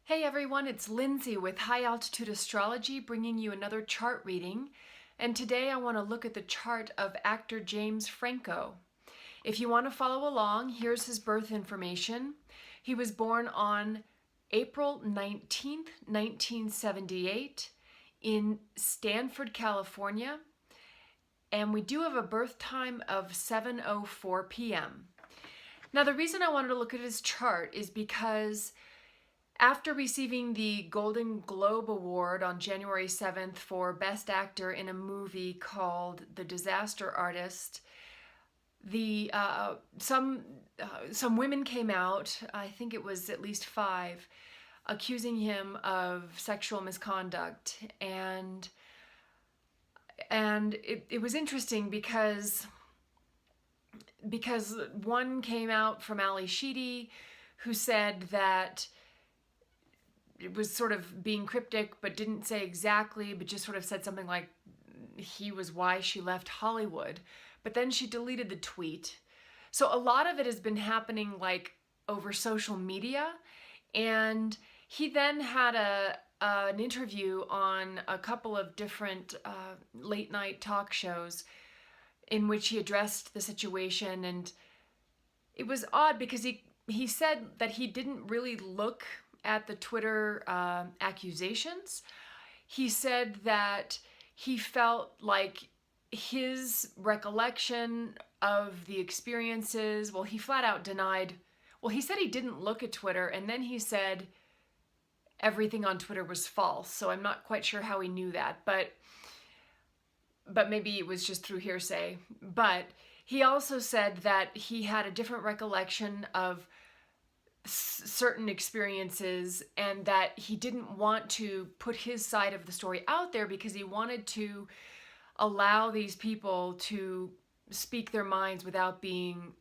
Hey everyone, it's Lindsay with High Altitude Astrology bringing you another chart reading. And today I want to look at the chart of actor James Franco. If you want to follow along, here's his birth information. He was born on April 19th, 1978 in Stanford, California. And we do have a birth time of 7:04 p.m. Now the reason I wanted to look at his chart is because after receiving the Golden Globe Award on January 7th for Best Actor in a movie called The Disaster Artist, some women came out, I think it was at least 5, accusing him of sexual misconduct. And it was interesting because one came out from Ali Sheedy, who said that it was sort of being cryptic, but didn't say exactly, but just sort of said something like he was why she left Hollywood. But then she deleted the tweet. So a lot of it has been happening like over social media. And he then had an interview on a couple of different late night talk shows in which he addressed the situation. And it was odd because he said that he didn't really look at the Twitter accusations. He said that he felt like his recollection of the experiences, well, he flat out denied, well, he said he didn't look at Twitter, and then he said everything on Twitter was false. So I'm not quite sure how he knew that, but maybe it was just through hearsay. But he also said that he had a different recollection of certain experiences and that he didn't want to put his side of the story out there because he wanted to allow these people to speak their minds without being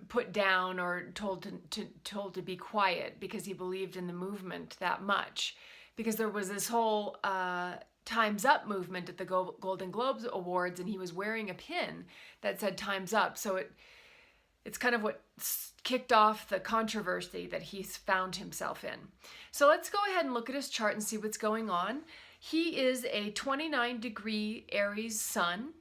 put down or told to be quiet, because he believed in the movement that much. Because there was this whole Time's Up movement at the Golden Globes Awards, and he was wearing a pin that said Time's Up. So it's kind of what kicked off the controversy that he's found himself in. So let's go ahead and look at his chart and see what's going on. He is a 29-degree Aries sun,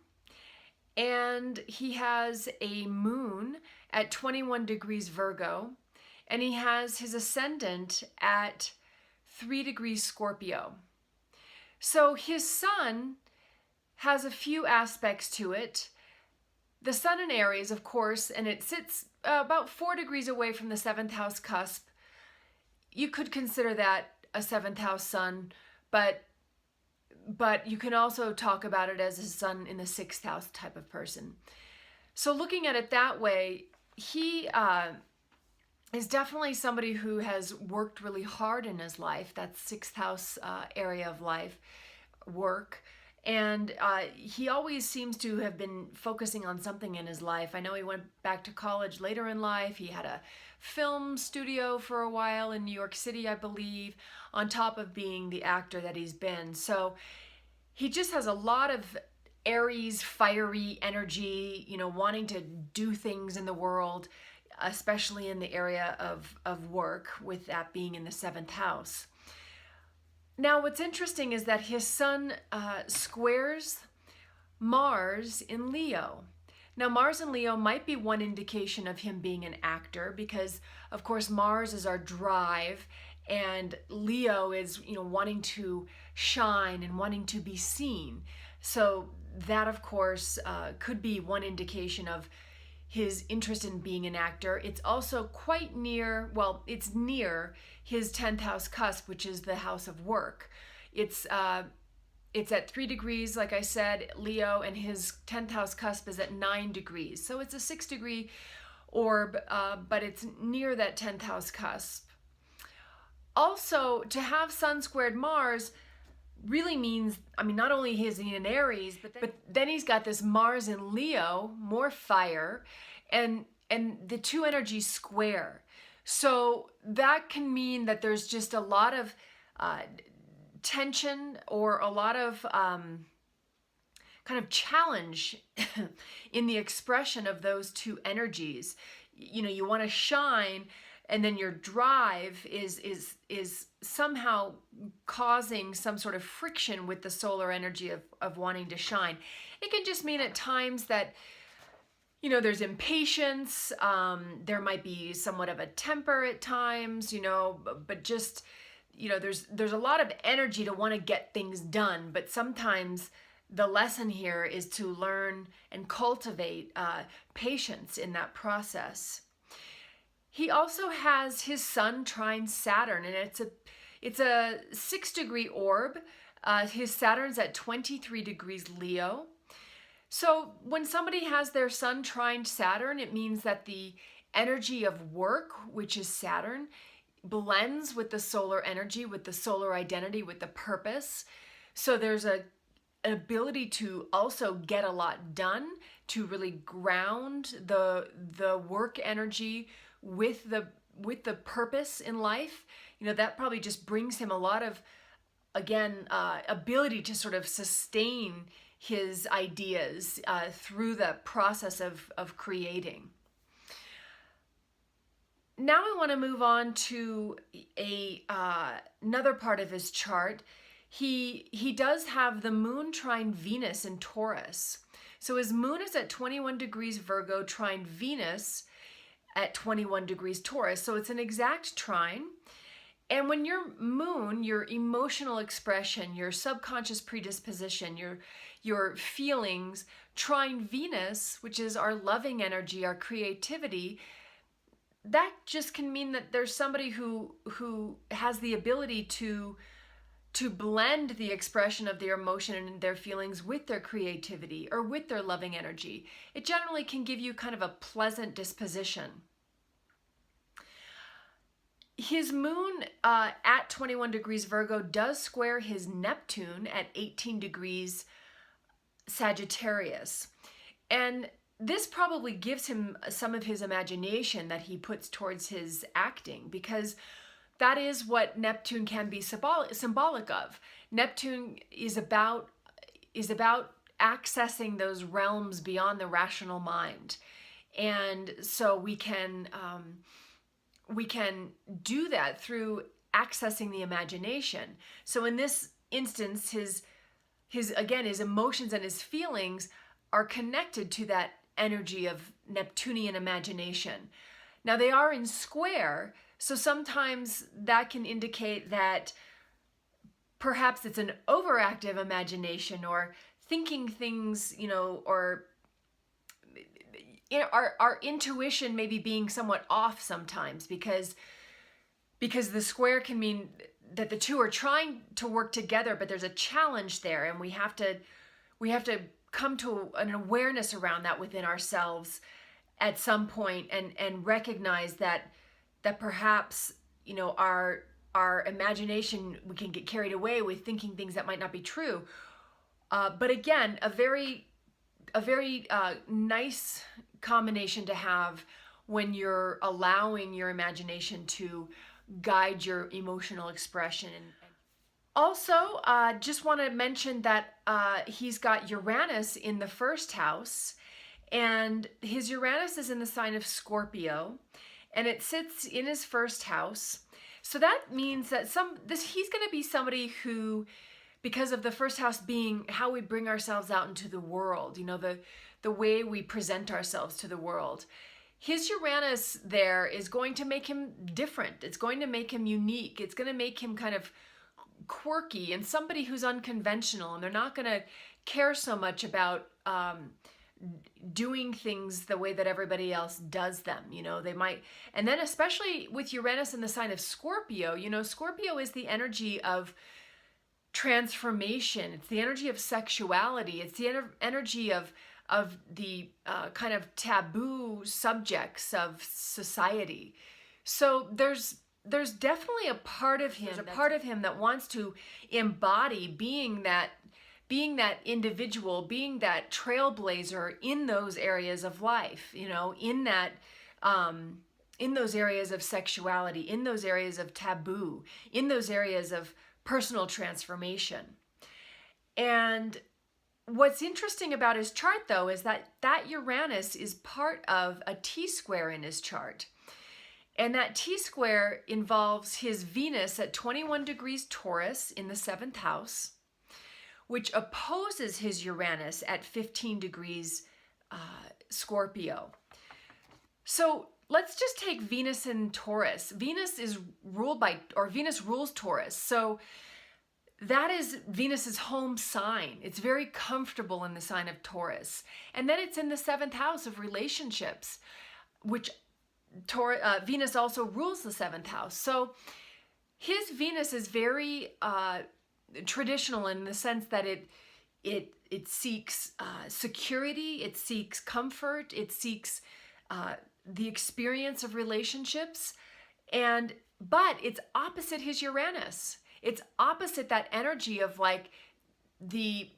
and he has a moon at 21 degrees Virgo, and he has his ascendant at 3 degrees Scorpio. So his sun has a few aspects to it. The sun in Aries, of course, and it sits about 4 degrees away from the 7th house cusp. You could consider that a 7th house sun, but you can also talk about it as a sun in the 6th house type of person. So looking at it that way, he is definitely somebody who has worked really hard in his life. That's 6th house area of life, work. And he always seems to have been focusing on something in his life. I know he went back to college later in life. He had a film studio for a while in New York City, I believe, on top of being the actor that he's been. So he just has a lot of Aries, fiery energy, wanting to do things in the world, especially in the area of work, with that being in the 7th house. Now, what's interesting is that his sun squares Mars in Leo. Now, Mars in Leo might be one indication of him being an actor because, of course, Mars is our drive, and Leo is, wanting to shine and wanting to be seen. So that, of course, could be one indication of his interest in being an actor. It's also quite near, well, it's near his 10th house cusp, which is the house of work. It's at 3 degrees, like I said, Leo, and his 10th house cusp is at 9 degrees. So it's a 6-degree orb, but it's near that 10th house cusp. Also, to have Sun squared Mars really means, not only is he in Aries, but then he's got this Mars in Leo, more fire, and the two energies square. So that can mean that there's just a lot of tension or a lot of kind of challenge in the expression of those two energies. You want to shine, and then your drive is somehow causing some sort of friction with the solar energy of wanting to shine. It can just mean at times that, you know, there's impatience, there might be somewhat of a temper at times, you know, but just, you know, there's a lot of energy to want to get things done, but sometimes the lesson here is to learn and cultivate patience in that process. He also has his sun trine Saturn, and it's a 6-degree orb. His Saturn's at 23 degrees Leo. So when somebody has their sun trine Saturn, it means that the energy of work, which is Saturn, blends with the solar energy, with the solar identity, with the purpose. So there's an ability to also get a lot done, to really ground the work energy with the purpose in life. You know, that probably just brings him a lot of, again, ability to sort of sustain his ideas through the process of creating. Now I want to move on to another part of his chart. He does have the moon trine Venus in Taurus. So his moon is at 21 degrees Virgo, trine Venus at 21 degrees Taurus. So it's an exact trine. And when your moon, your emotional expression, your subconscious predisposition, your feelings, trine Venus, which is our loving energy, our creativity, that just can mean that there's somebody who has the ability to blend the expression of their emotion and their feelings with their creativity or with their loving energy. It generally can give you kind of a pleasant disposition. His moon at 21 degrees Virgo does square his Neptune at 18 degrees Sagittarius. And this probably gives him some of his imagination that he puts towards his acting, because that is what Neptune can be symbolic of. Neptune is about accessing those realms beyond the rational mind. And so we can do that through accessing the imagination. So in this instance, his emotions and his feelings are connected to that energy of Neptunian imagination. Now they are in square, so sometimes that can indicate that perhaps it's an overactive imagination, or thinking things, you know, or our intuition maybe being somewhat off sometimes, because the square can mean that the two are trying to work together, but there's a challenge there, and we have to come to an awareness around that within ourselves at some point, and recognize that perhaps, you know, our imagination, we can get carried away with thinking things that might not be true. But again, a very nice combination to have when you're allowing your imagination to guide your emotional expression. Also, just want to mention that he's got Uranus in the first house, and his Uranus is in the sign of Scorpio, and it sits in his first house. So that means that he's going to be somebody who, because of the first house being how we bring ourselves out into the world, you know, the way we present ourselves to the world. His Uranus there is going to make him different. It's going to make him unique. It's going to make him kind of quirky and somebody who's unconventional, and they're not going to care so much about doing things the way that everybody else does them. You know, they might, and then especially with Uranus in the sign of Scorpio, you know, Scorpio is the energy of transformation. It's the energy of sexuality. It's the energy of the kind of taboo subjects of society. So there's definitely a part of him that wants to embody being that individual, being that trailblazer in those areas of life, you know, in those areas of sexuality, in those areas of taboo, in those areas of personal transformation. And what's interesting about his chart, though, is that Uranus is part of a T-square in his chart. And that T-square involves his Venus at 21 degrees Taurus in the 7th house, which opposes his Uranus at 15 degrees Scorpio. So let's just take Venus in Taurus. Venus rules Taurus. So that is Venus's home sign. It's very comfortable in the sign of Taurus. And then it's in the 7th house of relationships, which Venus also rules the 7th house. So his Venus is very traditional in the sense that it seeks security, it seeks comfort, it seeks the experience of relationships, but it's opposite his Uranus. It's opposite that energy of like the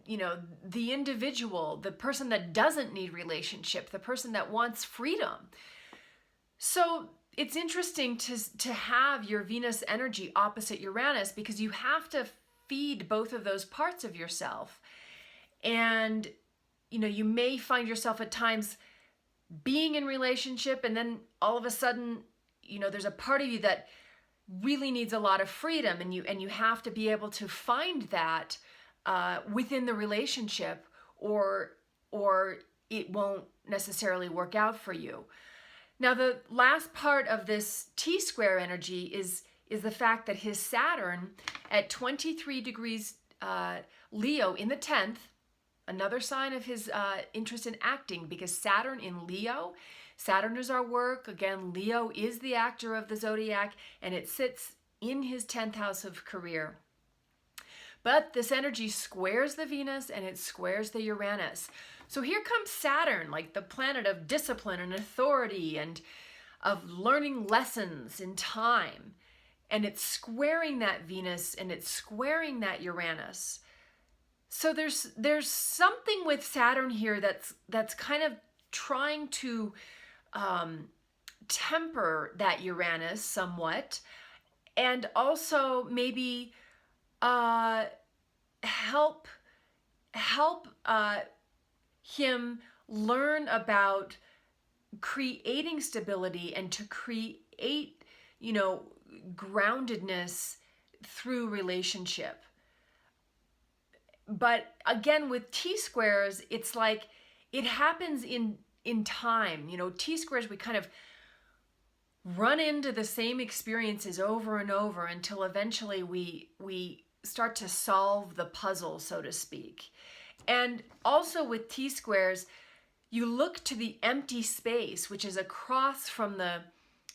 individual, the person that doesn't need relationship, the person that wants freedom. So it's interesting to have your Venus energy opposite Uranus, because you have to feed both of those parts of yourself. And, you may find yourself at times being in relationship, and then all of a sudden, there's a part of you that really needs a lot of freedom, and you have to be able to find that within the relationship, or it won't necessarily work out for you. Now, the last part of this T-square energy is the fact that his Saturn at 23 degrees Leo in the 10th, another sign of his interest in acting, because Saturn in Leo, Saturn is our work. Again, Leo is the actor of the zodiac, and it sits in his 10th house of career. But this energy squares the Venus and it squares the Uranus. So here comes Saturn, like the planet of discipline and authority and of learning lessons in time. And it's squaring that Venus and it's squaring that Uranus. So there's something with Saturn here that's kind of trying to temper that Uranus somewhat, and also maybe help him learn about creating stability and to create, groundedness through relationship. But again, with T-squares, it's like it happens in time. T-squares, we kind of run into the same experiences over and over until eventually we start to solve the puzzle, so to speak. And also with T-squares, you look to the empty space, which is across from the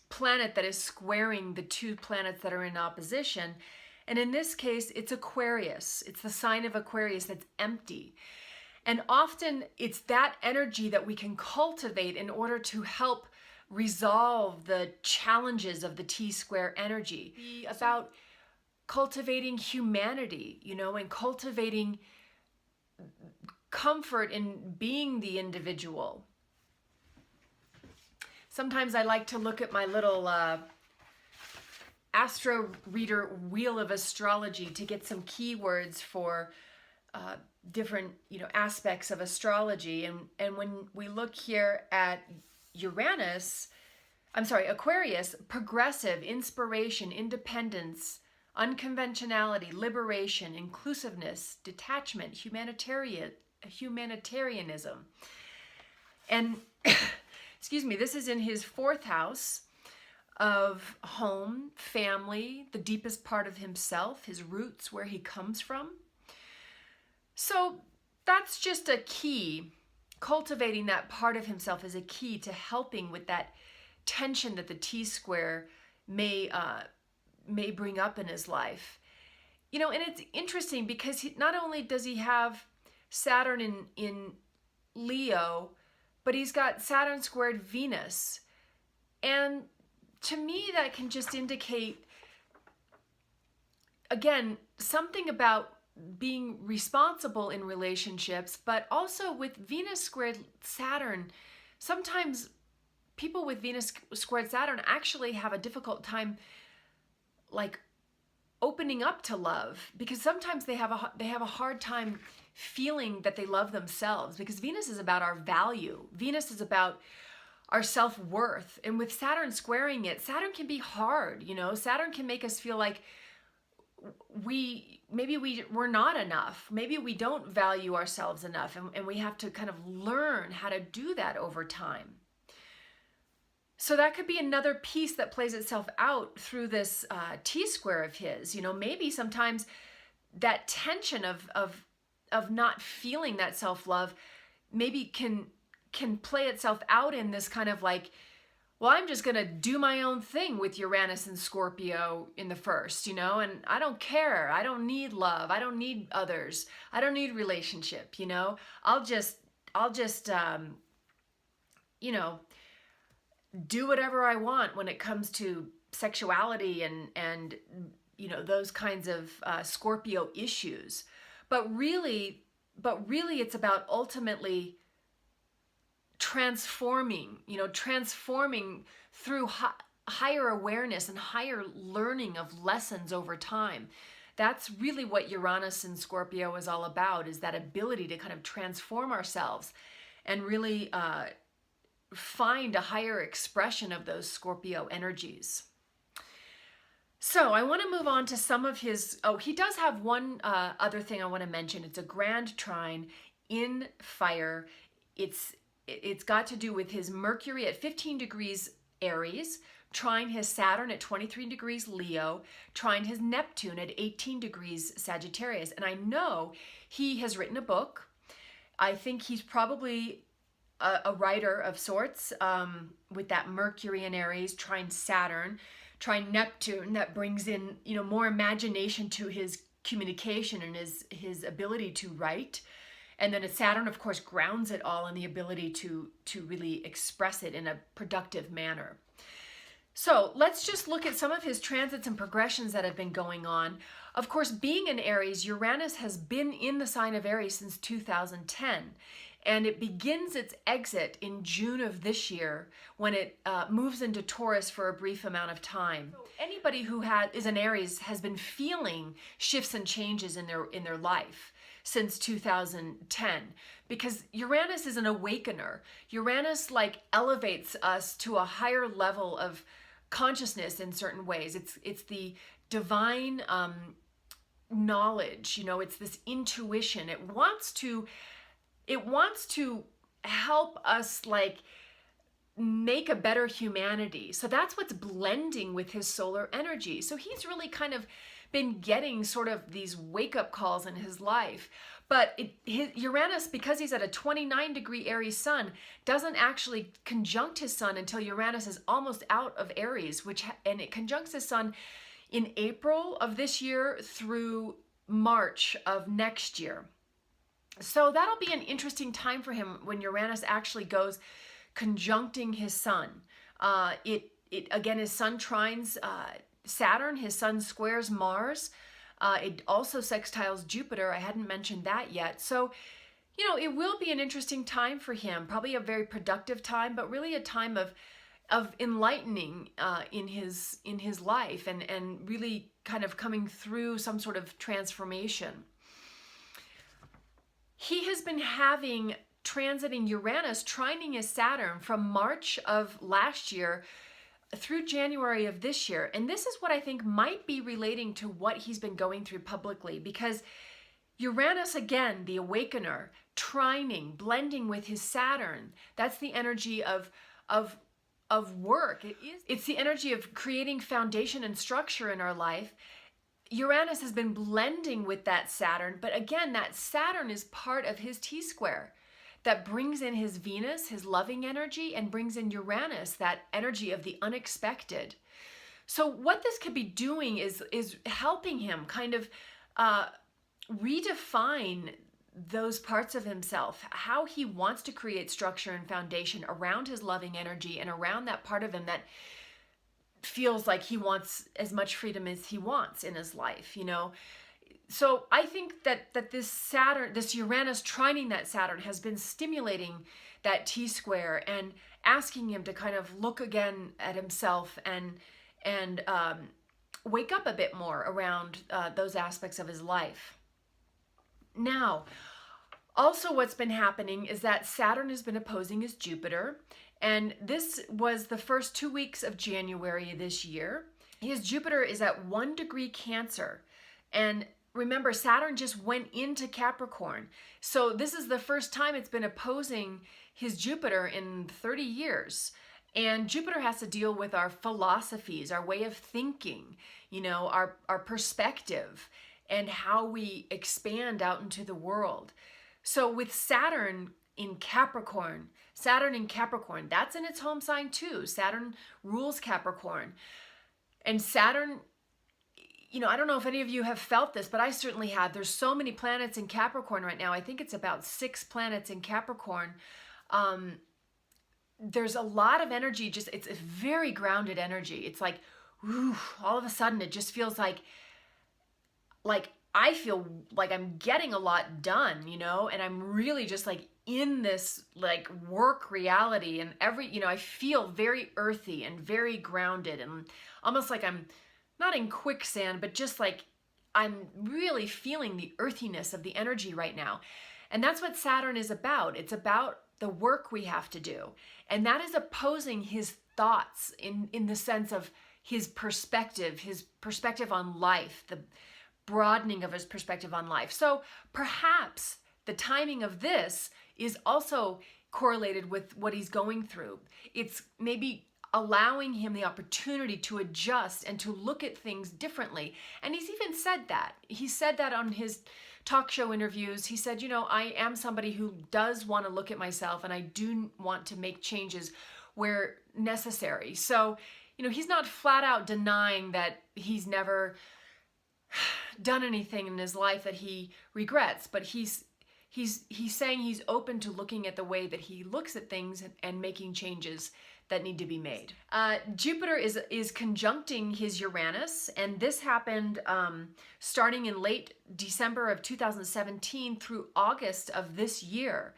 planet that is squaring the two planets that are in opposition. And in this case, it's Aquarius. It's the sign of Aquarius that's empty. And often it's that energy that we can cultivate in order to help resolve the challenges of the T-square energy. Be about cultivating humanity, and cultivating comfort in being the individual. Sometimes I like to look at my little Astro Reader wheel of astrology to get some keywords for different aspects of astrology. And when we look here at Aquarius, progressive, inspiration, independence, unconventionality, liberation, inclusiveness, detachment, humanitarianism. And excuse me, this is in his 4th house of home, family, the deepest part of himself, his roots, where he comes from. So that's just a key. Cultivating that part of himself is a key to helping with that tension that the T-square may bring up in his life. And it's interesting because not only does he have Saturn in Leo, but he's got Saturn squared Venus. And to me, that can just indicate, again, something about being responsible in relationships, but also with Venus squared Saturn. Sometimes people with Venus squared Saturn actually have a difficult time like opening up to love, because sometimes they have a hard time feeling that they love themselves, because Venus is about our value. Venus is about our self-worth. And with Saturn squaring it, Saturn can be hard, you know. Saturn can make us feel like we're not enough. Maybe we don't value ourselves enough, and we have to kind of learn how to do that over time. So that could be another piece that plays itself out through this T-square of his. You know, maybe sometimes that tension of not feeling that self-love maybe can play itself out in this kind of like, well, I'm just going to do my own thing with Uranus and Scorpio in the first, you know, and I don't care. I don't need love. I don't need others. I don't need relationship, you know. I'll just you know, do whatever I want when it comes to sexuality and you know, those kinds of Scorpio issues. But really it's about ultimately transforming, you know, transforming through higher awareness and higher learning of lessons over time. That's really what Uranus and Scorpio is all about, is that ability to kind of transform ourselves and really find a higher expression of those Scorpio energies. So I want to move on to some of his, he does have one other thing I want to mention. It's a grand trine in fire. It's got to do with his Mercury at 15 degrees Aries, trine his Saturn at 23 degrees Leo, trine his Neptune at 18 degrees Sagittarius. And I know he has written a book. I think he's probably a writer of sorts, with that Mercury in Aries, trine Saturn, trine Neptune, that brings in, you know, more imagination to his communication and his ability to write. And then Saturn, of course, grounds it all in the ability to really express it in a productive manner. So let's just look at some of his transits and progressions that have been going on. Of course, being in Aries, Uranus has been in the sign of Aries since 2010. And it begins its exit in June of this year when it moves into Taurus for a brief amount of time. So anybody who is an Aries has been feeling shifts and changes in their life since 2010, because Uranus is an awakener. Uranus like elevates us to a higher level of consciousness in certain ways. It's the divine knowledge, you know, it's this intuition. It wants to help us like make a better humanity. So that's what's blending with his solar energy. So he's really kind of been getting sort of these wake-up calls in his life. But Uranus, because he's at a 29-degree Aries sun, doesn't actually conjunct his sun until Uranus is almost out of Aries, and it conjuncts his sun in April of this year through March of next year. So that'll be an interesting time for him when Uranus actually goes conjuncting his sun. Again, his sun trines Saturn, his sun squares Mars. It also sextiles Jupiter. I hadn't mentioned that yet. So, you know, it will be an interesting time for him, probably a very productive time, but really a time of enlightening in his life and really kind of coming through some sort of transformation. He has been having transiting Uranus trining his Saturn from March of last year through January of this year. And this is what I think might be relating to what he's been going through publicly, because Uranus, again, the awakener, trining, blending with his Saturn, that's the energy of work. It's the energy of creating foundation and structure in our life. Uranus has been blending with that Saturn, but again, that Saturn is part of his T-square that brings in his Venus, his loving energy, and brings in Uranus, that energy of the unexpected. So what this could be doing is helping him kind of redefine those parts of himself, how he wants to create structure and foundation around his loving energy and around that part of him that feels like he wants as much freedom as he wants in his life, you know. So I think that this Uranus trining that Saturn has been stimulating that T-square and asking him to kind of look again at himself and wake up a bit more around those aspects of his life. Now, Also, what's been happening is that Saturn has been opposing his Jupiter, and this was the first 2 weeks of January this year. His Jupiter is at 1 degree Cancer, and remember, Saturn just went into Capricorn. So this is the first time it's been opposing his Jupiter in 30 years. And Jupiter has to deal with our philosophies, our way of thinking, our perspective, and how we expand out into the world. So with Saturn in Capricorn, that's in its home sign too. Saturn rules Capricorn. And Saturn, I don't know if any of you have felt this, but I certainly have. There's so many planets in Capricorn right now. I think it's about 6 planets in Capricorn. There's a lot of energy, it's a very grounded energy. It's like, whew, all of a sudden it just feels like I feel like I'm getting a lot done, and I'm really just like in this like work reality, and I feel very earthy and very grounded, and almost like I'm not in quicksand, but just like I'm really feeling the earthiness of the energy right now. And that's what Saturn is about. It's about the work we have to do. And that is opposing his thoughts in the sense of his perspective on life, the broadening of his perspective on life. So perhaps the timing of this is also correlated with what he's going through. It's maybe allowing him the opportunity to adjust and to look at things differently. And he's even said that. He said that on his talk show interviews. He said, I am somebody who does want to look at myself, and I do want to make changes where necessary. So, he's not flat out denying that he's never done anything in his life that he regrets, but he's saying he's open to looking at the way that he looks at things and making changes that need to be made. Jupiter is conjuncting his Uranus, and this happened starting in late December of 2017 through August of this year.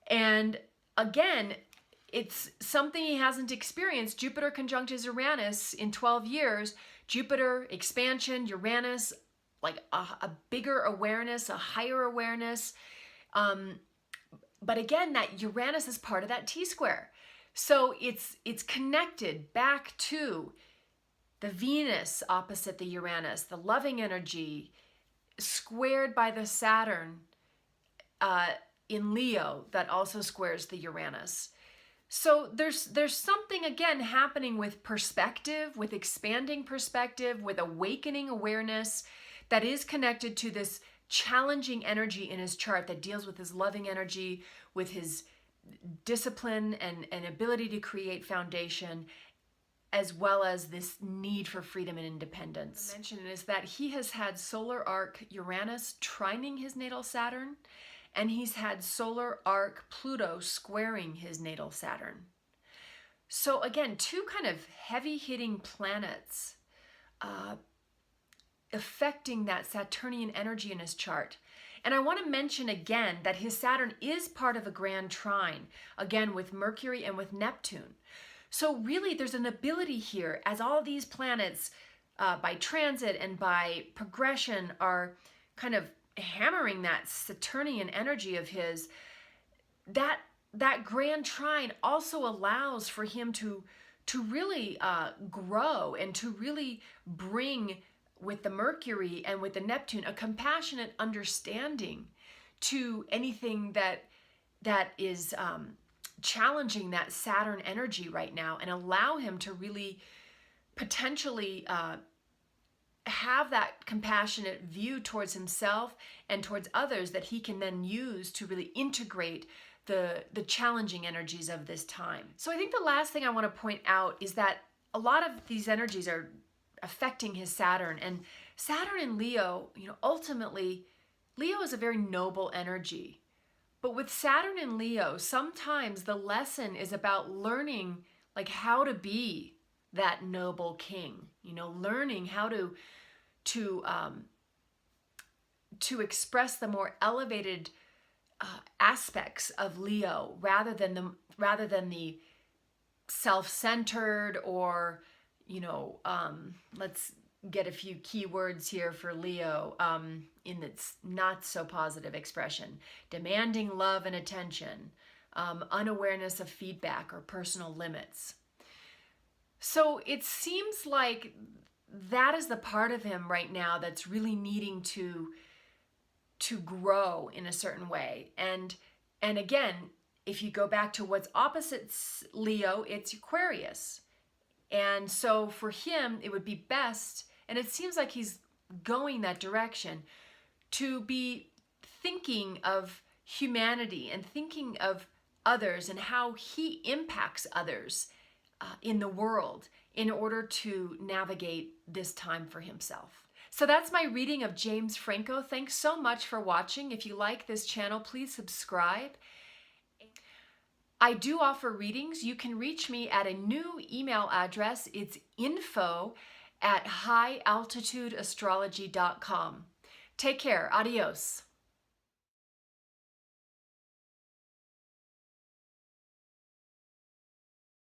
And again, it's something he hasn't experienced. Jupiter conjunct his Uranus in 12 years. Jupiter, expansion, Uranus, like a bigger awareness, a higher awareness. But again, that Uranus is part of that T-square. So it's connected back to the Venus opposite the Uranus, the loving energy, squared by the Saturn in Leo that also squares the Uranus. So there's something, again, happening with perspective, with expanding perspective, with awakening awareness that is connected to this challenging energy in his chart that deals with his loving energy, with his discipline and ability to create foundation, as well as this need for freedom and independence. The mention is that he has had solar arc Uranus trining his natal Saturn, and he's had solar arc Pluto squaring his natal Saturn. So again, 2 kind of heavy-hitting planets affecting that Saturnian energy in his chart. And I want to mention again that his Saturn is part of a grand trine, again with Mercury and with Neptune. So really there's an ability here, as all these planets by transit and by progression are kind of hammering that Saturnian energy of his, that grand trine also allows for him to really grow and to really bring, with the Mercury and with the Neptune, a compassionate understanding to anything that is challenging that Saturn energy right now, and allow him to really potentially have that compassionate view towards himself and towards others that he can then use to really integrate the challenging energies of this time. So I think the last thing I want to point out is that a lot of these energies are affecting his Saturn, and Saturn in Leo, ultimately Leo is a very noble energy. But with Saturn in Leo, sometimes the lesson is about learning like how to be that noble king, learning how to express the more elevated aspects of Leo rather than the self-centered or let's get a few keywords here for Leo in its not so positive expression. Demanding love and attention, unawareness of feedback or personal limits. So it seems like that is the part of him right now that's really needing to grow in a certain way. And again, if you go back to what's opposite Leo, it's Aquarius. And so for him, it would be best, and it seems like he's going that direction, to be thinking of humanity and thinking of others and how he impacts others in the world in order to navigate this time for himself. So that's my reading of James Franco. Thanks so much for watching. If you like this channel, please subscribe. I do offer readings. You can reach me at a new email address. It's info@highaltitudeastrology.com. Take care. Adios.